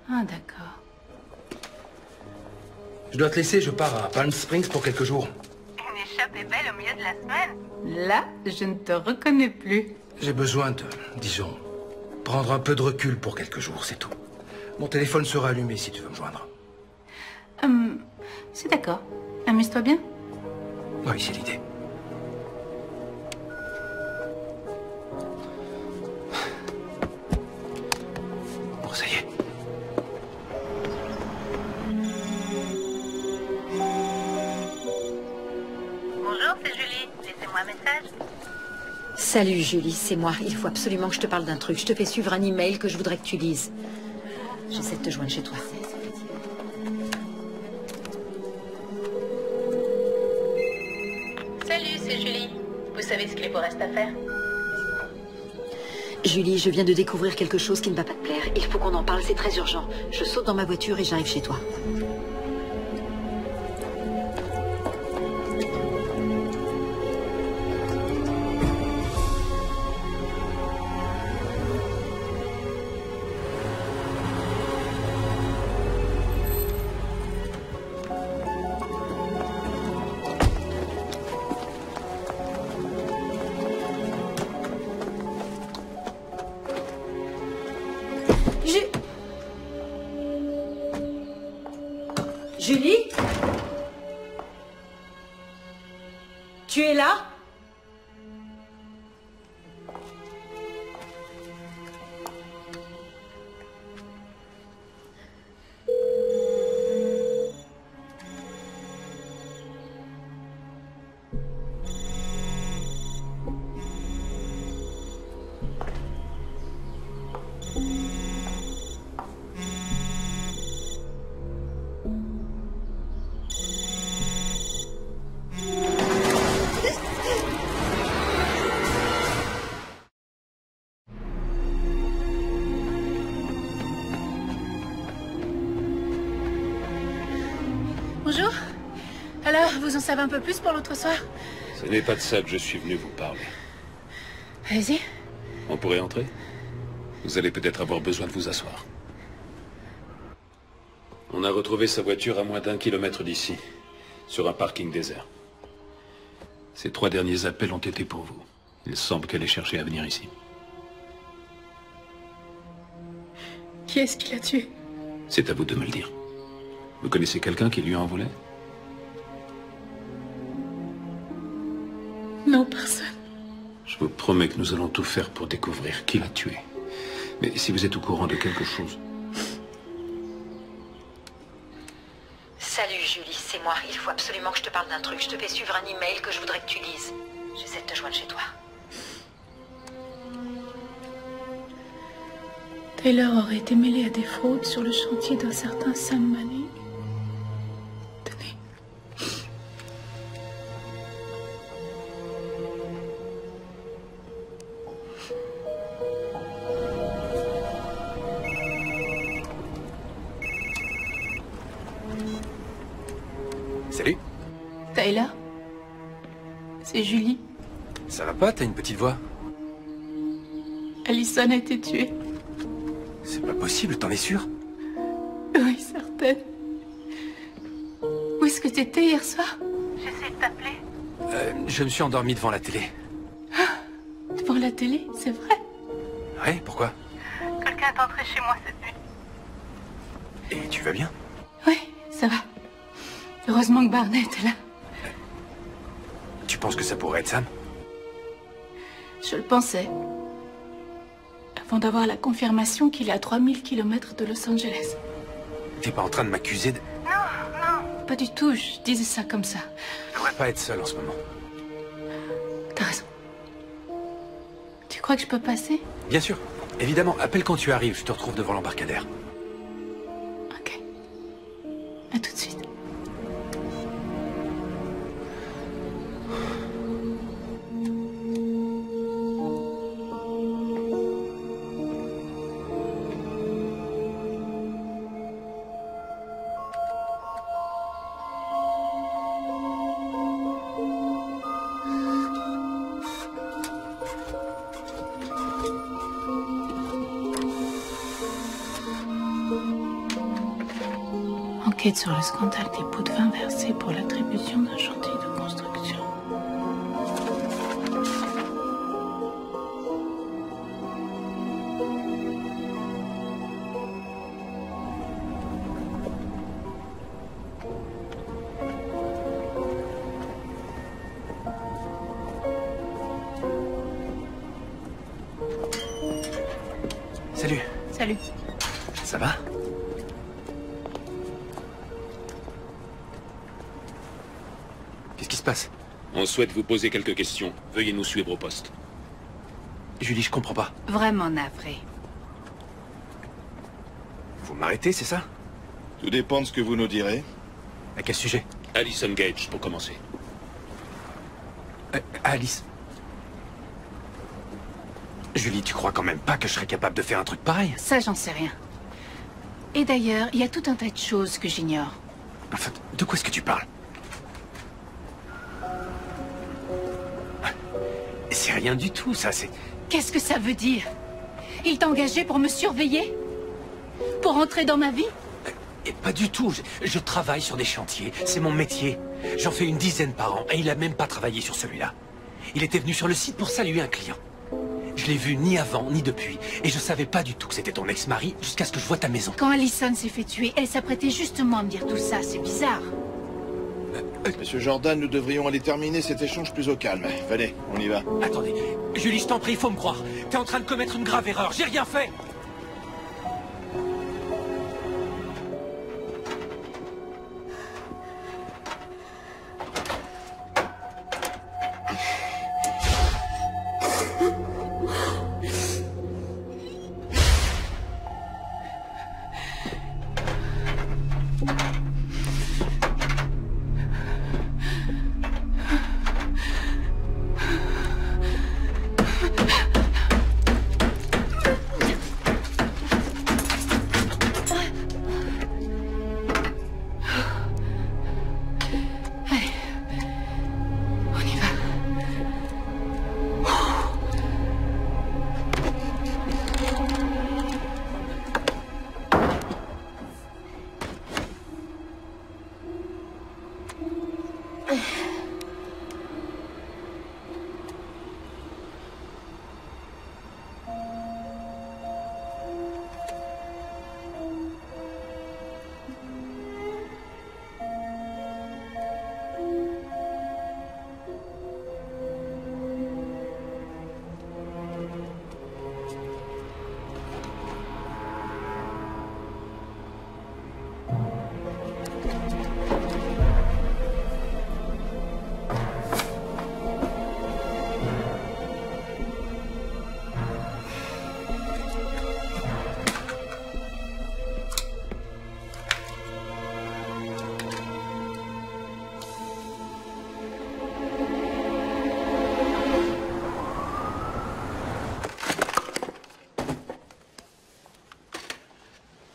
Ah, d'accord. Je dois te laisser. Je pars à Palm Springs pour quelques jours. Une échoppe est belle au milieu de la semaine. Là, je ne te reconnais plus. J'ai besoin de, disons, prendre un peu de recul pour quelques jours, c'est tout. Mon téléphone sera allumé si tu veux me joindre. C'est d'accord. Amuse-toi bien. Oui, c'est l'idée. Bon, ça y est. Bonjour, c'est Julie. Laissez-moi un message. Salut Julie, c'est moi. Il faut absolument que je te parle d'un truc. Je te fais suivre un email que je voudrais que tu lises. J'essaie de te joindre chez toi. Salut, c'est Julie. Vous savez ce qu'il vous reste à faire? Julie, je viens de découvrir quelque chose qui ne va pas te plaire. Il faut qu'on en parle, c'est très urgent. Je saute dans ma voiture et j'arrive chez toi. Julie? Tu es là? Bonjour. Alors, vous en savez un peu plus pour l'autre soir? Ce n'est pas de ça que je suis venu vous parler. Allez-y. On pourrait entrer? Vous allez peut-être avoir besoin de vous asseoir. On a retrouvé sa voiture à moins d'1 kilomètre d'ici, sur un parking désert. Ces 3 derniers appels ont été pour vous. Il semble qu'elle ait cherché à venir ici. Qui est-ce qui l'a tué? C'est à vous de me le dire. Vous connaissez quelqu'un qui lui en voulait? Non, personne. Je vous promets que nous allons tout faire pour découvrir qui l'a tué. Mais si vous êtes au courant de quelque chose... Salut Julie, c'est moi. Il faut absolument que je te parle d'un truc. Je te fais suivre un email que je voudrais que tu lises. J'essaie de te joindre chez toi. Taylor aurait été mêlé à des fraudes sur le chantier d'un certain Sam Manning. Tenez. Tyler? C'est Julie. Ça va pas, t'as une petite voix? Allison a été tuée. C'est pas possible, t'en es sûr? Oui, certaine. Où est-ce que t'étais hier soir? J'essaie de t'appeler. Je me suis endormi devant la télé. Devant la télé, c'est vrai? Ouais, pourquoi? Quelqu'un est entré chez moi cette nuit. Et tu vas bien? Oui, ça va. Heureusement que Barney était là. Tu penses que ça pourrait être Sam? Je le pensais. Avant d'avoir la confirmation qu'il est à 3000 km de Los Angeles. T'es pas en train de m'accuser de... Pas du tout, je disais ça comme ça. Je devrais pas être seul en ce moment. T'as raison. Tu crois que je peux passer? Bien sûr. Évidemment, appelle quand tu arrives, je te retrouve devant l'embarcadère. Ok. À tout de suite. Enquête sur le scandale des pots de vin versés pour l'attribution d'un chantier de construction. Salut. Salut. Ça va? Qu'est-ce qui se passe? On souhaite vous poser quelques questions. Veuillez nous suivre au poste. Julie, je comprends pas. Vraiment navré. Vous m'arrêtez, c'est ça? Tout dépend de ce que vous nous direz. À quel sujet? Allison Gage, pour commencer. Alice. Julie, tu crois quand même pas que je serais capable de faire un truc pareil? Ça, j'en sais rien. Et d'ailleurs, il y a tout un tas de choses que j'ignore. Enfin, de quoi est-ce que tu parles? C'est rien du tout, ça, c'est... Qu'est-ce que ça veut dire? Il t'a engagé pour me surveiller? Pour entrer dans ma vie? Et pas du tout, je travaille sur des chantiers, c'est mon métier. J'en fais une dizaine par an, et il a même pas travaillé sur celui-là. Il était venu sur le site pour saluer un client. Je l'ai vu ni avant, ni depuis, et je savais pas du tout que c'était ton ex-mari, jusqu'à ce que je voie ta maison. Quand Allison s'est fait tuer, elle s'apprêtait justement à me dire tout ça, c'est bizarre. Monsieur Jordan, nous devrions aller terminer cet échange plus au calme. Venez, on y va. Attendez, Julie, je t'en prie, faut me croire. T'es en train de commettre une grave erreur, j'ai rien fait.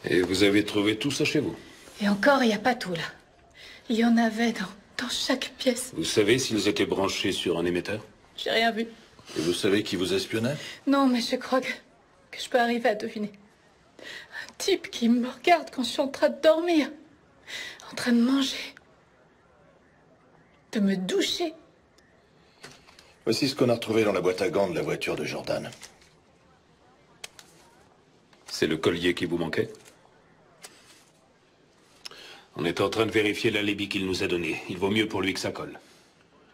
Et vous avez trouvé tout ça chez vous? Et encore, il n'y a pas tout, là. Il y en avait Dans chaque pièce. Vous savez s'ils étaient branchés sur un émetteur? J'ai rien vu. Et vous savez qui vous espionnait? Non, mais je crois que je peux arriver à deviner. Un type qui me regarde quand je suis en train de dormir. En train de manger. De me doucher. Voici ce qu'on a retrouvé dans la boîte à gants de la voiture de Jordan. C'est le collier qui vous manquait? On est en train de vérifier l'alibi qu'il nous a donné. Il vaut mieux pour lui que ça colle.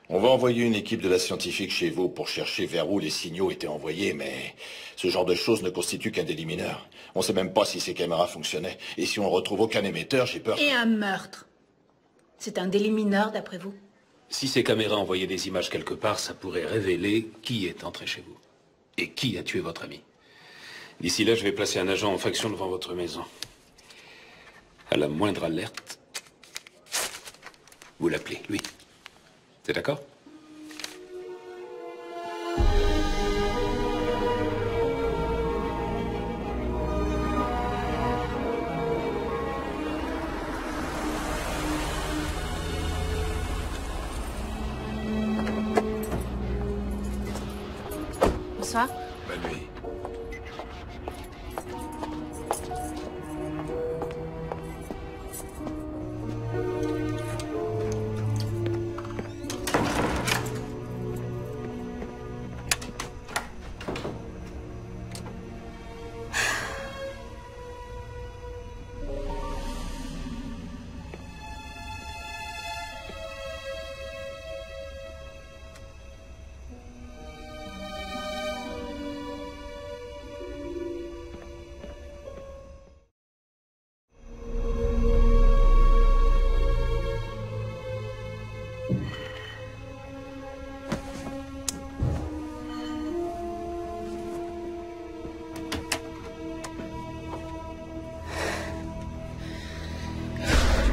On va envoyer une équipe de la scientifique chez vous pour chercher vers où les signaux étaient envoyés, mais ce genre de choses ne constitue qu'un délit mineur. On sait même pas si ces caméras fonctionnaient. Et si on ne retrouve aucun émetteur, j'ai peur... Et un meurtre. C'est un délit mineur, d'après vous? Si ces caméras envoyaient des images quelque part, ça pourrait révéler qui est entré chez vous. Et qui a tué votre ami. D'ici là, je vais placer un agent en faction devant votre maison. À la moindre alerte, vous l'appelez, lui. C'est d'accord? Bonsoir. Bonne nuit.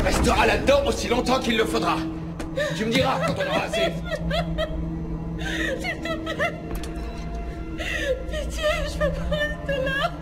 Restera là-dedans aussi longtemps qu'il le faudra. Tu me diras quand on aura assez. S'il te plaît. Pitié, je veux pas rester là.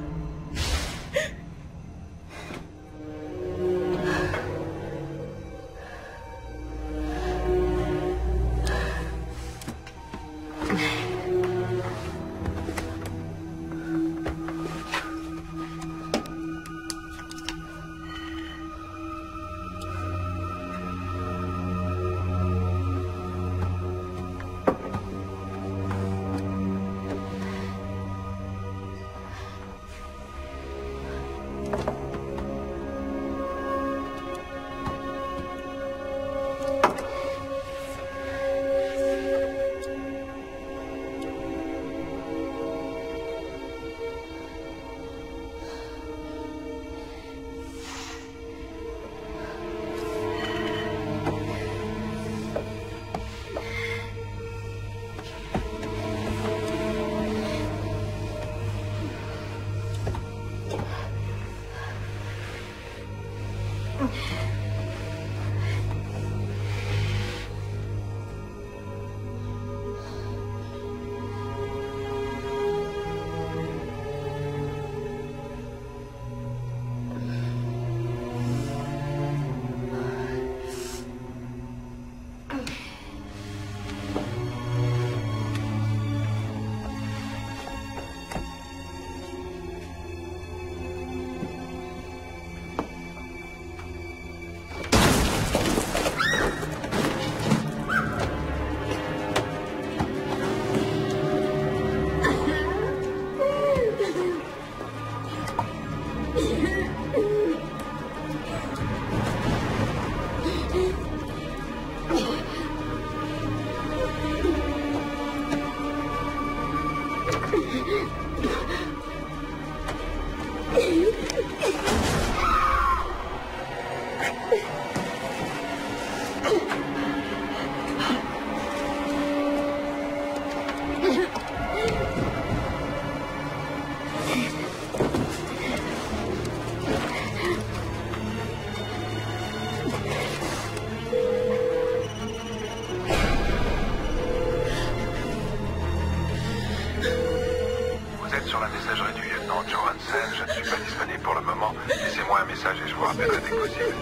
Sur la messagerie du lieutenant Johansen, je ne suis pas disponible pour le moment. Laissez-moi un message et je vous rappellerai dès que possible.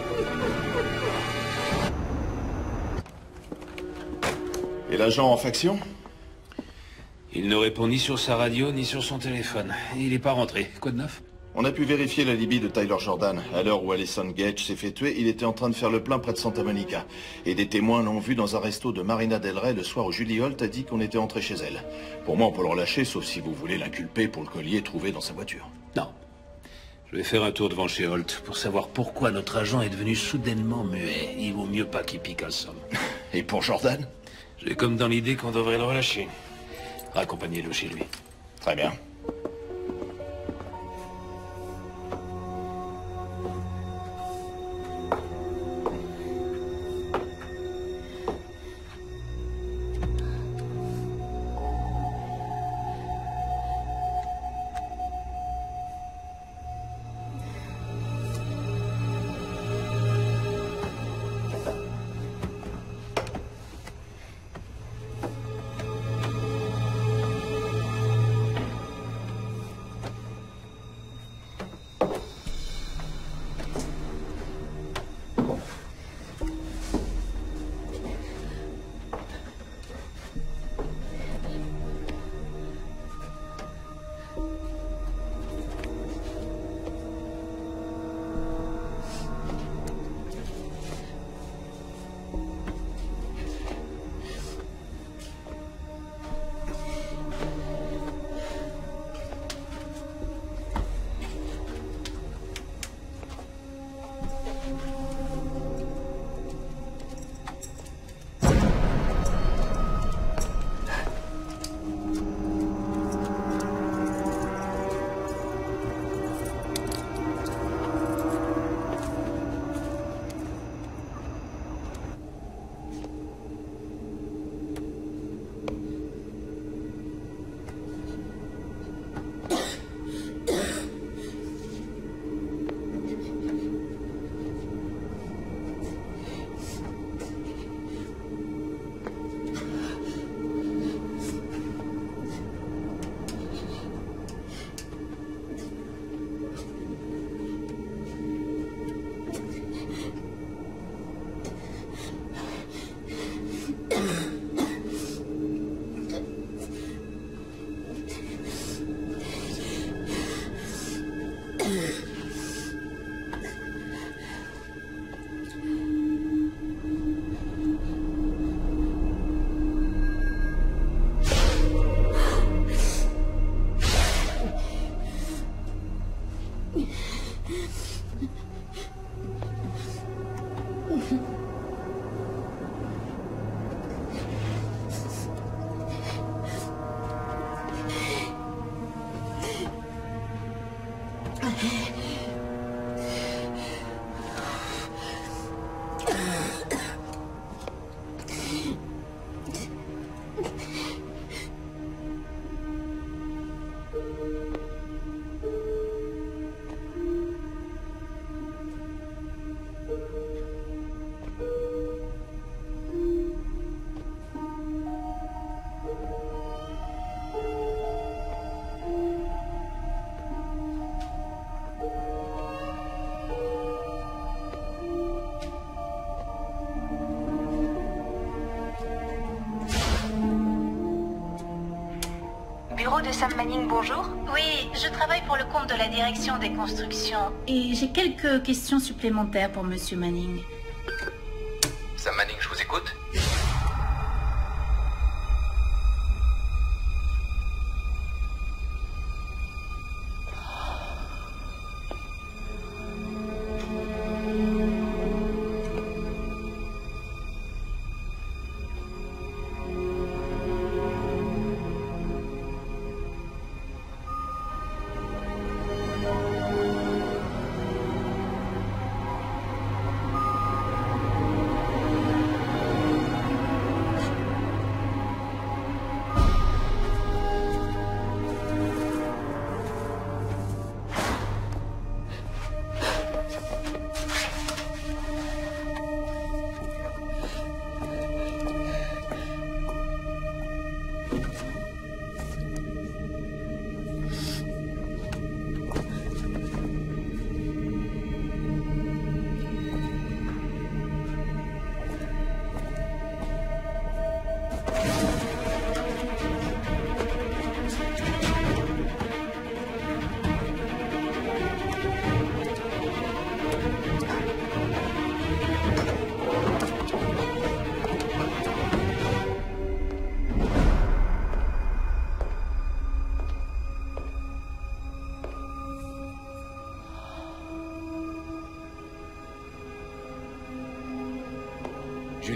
Et l'agent en faction? Il ne répond ni sur sa radio, ni sur son téléphone. Il n'est pas rentré. Quoi de neuf? On a pu vérifier l'alibi de Tyler Jordan. À l'heure où Allison Gage s'est fait tuer, il était en train de faire le plein près de Santa Monica. Et des témoins l'ont vu dans un resto de Marina Del Rey le soir où Julie Holt a dit qu'on était entré chez elle. Pour moi, on peut le relâcher, sauf si vous voulez l'inculper pour le collier trouvé dans sa voiture. Non. Je vais faire un tour devant chez Holt pour savoir pourquoi notre agent est devenu soudainement muet. Il vaut mieux pas qu'il pique un somme. Et pour Jordan? J'ai comme dans l'idée qu'on devrait le relâcher. Raccompagnez-le chez lui. Très bien. Bureau de Sam Manning, bonjour. Oui, je travaille pour le compte de la direction des constructions. Et j'ai quelques questions supplémentaires pour Monsieur Manning. Sam Manning, je vous écoute.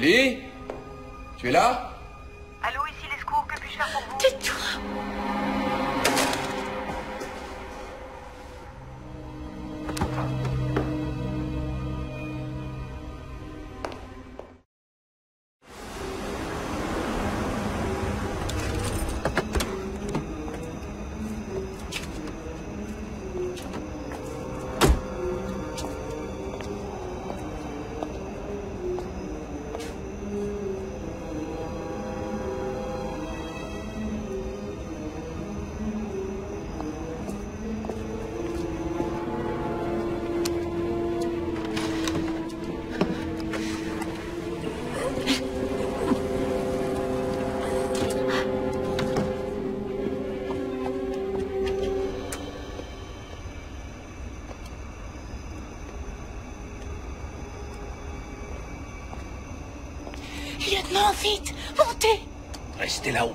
Julie? Tu es là? Allô, ici les secours, que puis-je faire pour vous? Tais-toi! Lieutenant, vite! Montez! Restez là-haut.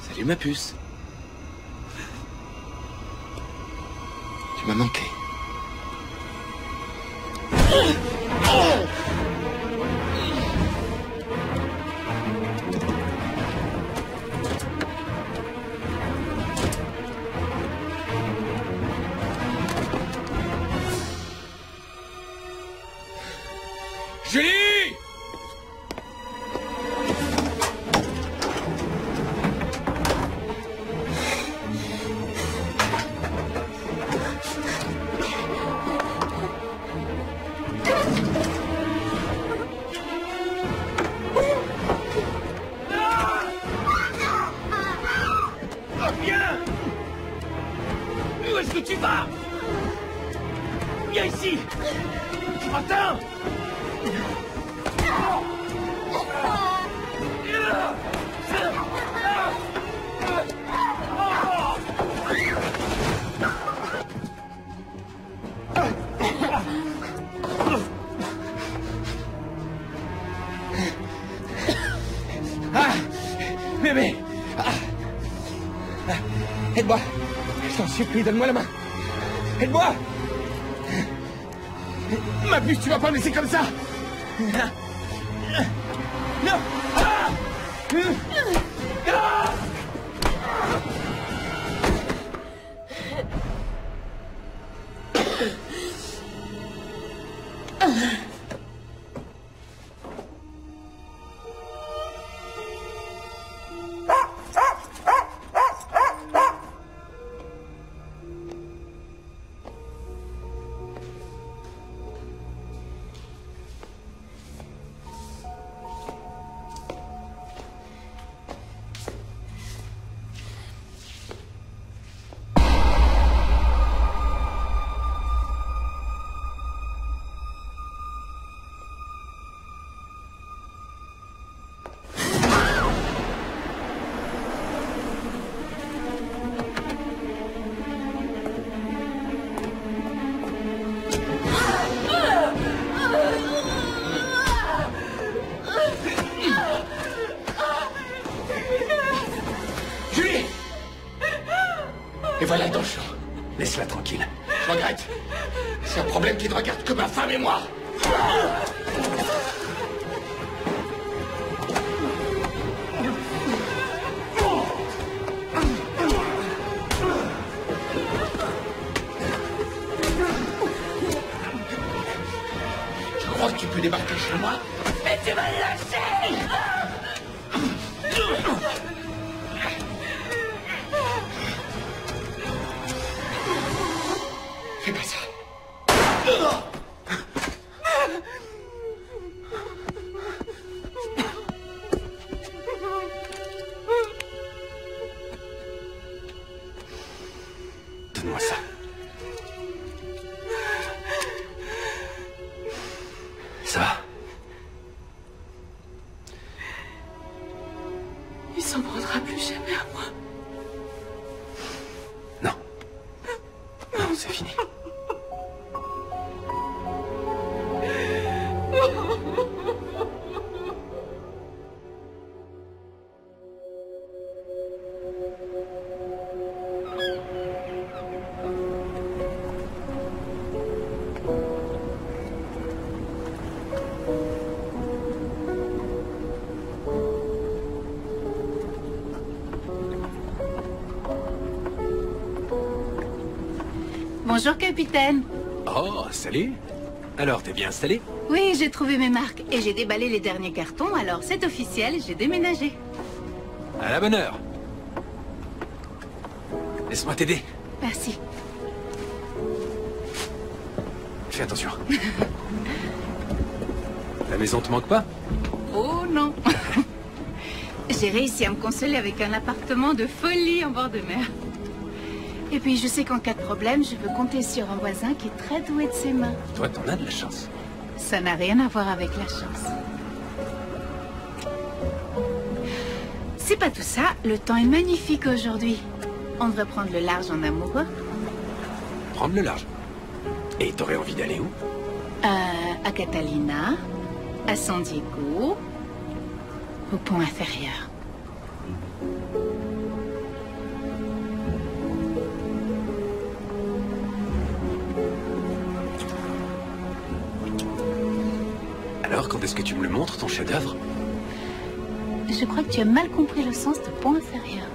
Salut ma puce. Tu m'as manqué. Julie! Viens! Où est-ce que tu vas? Viens ici! Tu m'entends? Bébé! Aide-moi! Je t'en supplie, donne-moi la main! Aide-moi! Ma puce, tu vas pas me laisser comme ça! Non! Et voilà dans le champ. Laisse-la tranquille. Je regrette. C'est un problème qui ne regarde que ma femme et moi. Tu crois que tu peux débarquer chez moi? Mais tu vas lâcher! Fais pas ça. Donne-moi ça. Ça va? Bonjour, capitaine. Oh, salut. Alors, t'es bien installé? Oui, j'ai trouvé mes marques et j'ai déballé les derniers cartons, alors c'est officiel, j'ai déménagé. À la bonne heure. Laisse-moi t'aider. Merci. Fais attention. La maison te manque pas? Oh non. J'ai réussi à me consoler avec un appartement de folie en bord de mer. Et puis je sais qu'en cas de problème, je peux compter sur un voisin qui est très doué de ses mains. Toi, t'en as de la chance. Ça n'a rien à voir avec la chance. C'est pas tout ça, le temps est magnifique aujourd'hui. On devrait prendre le large en amoureux. Prendre le large. Et t'aurais envie d'aller où? À Catalina, à San Diego, au pont inférieur. Alors, quand est-ce que tu me le montres, ton chef-d'œuvre? Je crois que tu as mal compris le sens de pont inférieur.